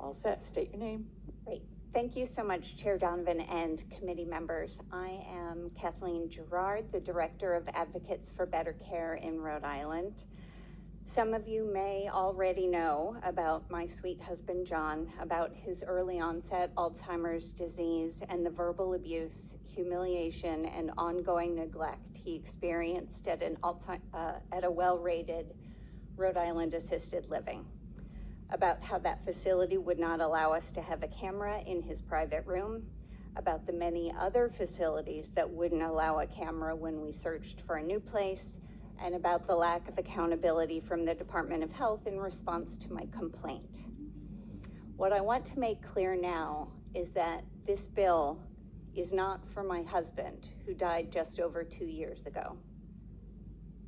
All set. State your name. Great. Thank you so much, Chair Donovan and committee members. I am Kathleen Gerard, the Director of Advocates for Better Care in Rhode Island. Some of you may already know about my sweet husband, John, about his early onset Alzheimer's disease and the verbal abuse, humiliation, and ongoing neglect he experienced at a well-rated Rhode Island assisted living. About how that facility would not allow us to have a camera in his private room, about the many other facilities that wouldn't allow a camera when we searched for a new place, and about the lack of accountability from the Department of Health in response to my complaint. What I want to make clear now is that this bill is not for my husband, who died just over 2 years ago.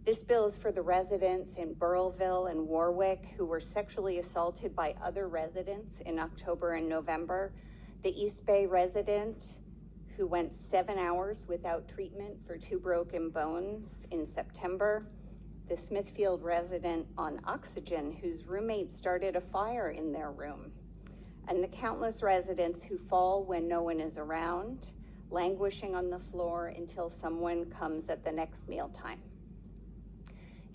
This bill is for the residents in Burrillville and Warwick who were sexually assaulted by other residents in October and November, the East Bay resident who went 7 hours without treatment for 2 broken bones in September, the Smithfield resident on oxygen whose roommate started a fire in their room, and the countless residents who fall when no one is around, languishing on the floor until someone comes at the next mealtime.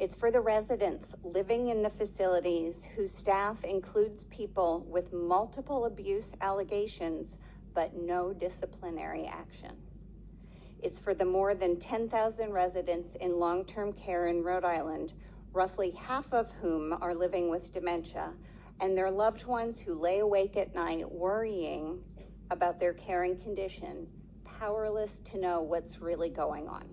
It's for the residents living in the facilities whose staff includes people with multiple abuse allegations, but no disciplinary action. It's for the more than 10,000 residents in long-term care in Rhode Island, roughly half of whom are living with dementia, and their loved ones who lay awake at night worrying about their caring condition, powerless to know what's really going on.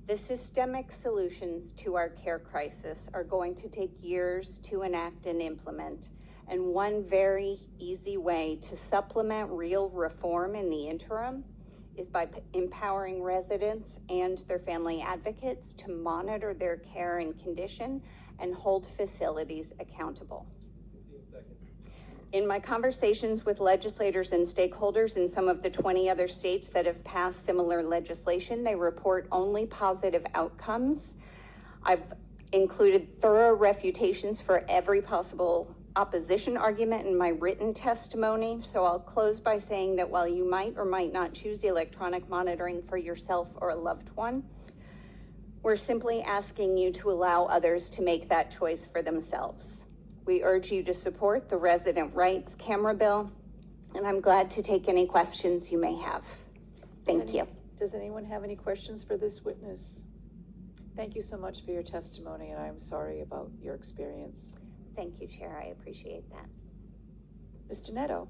The systemic solutions to our care crisis are going to take years to enact and implement, and one very easy way to supplement real reform in the interim is by empowering residents and their family advocates to monitor their care and condition and hold facilities accountable. In my conversations with legislators and stakeholders in some of the 20 other states that have passed similar legislation, they report only positive outcomes. I've included thorough refutations for every possible opposition argument in my written testimony. So I'll close by saying that while you might or might not choose the electronic monitoring for yourself or a loved one, we're simply asking you to allow others to make that choice for themselves. We urge you to support the Resident Rights Camera Bill, and I'm glad to take any questions you may have. Thank you. Does anyone have any questions for this witness? Thank you so much for your testimony, and I'm sorry about your experience. Thank you, Chair. I appreciate that. Mr. Netto.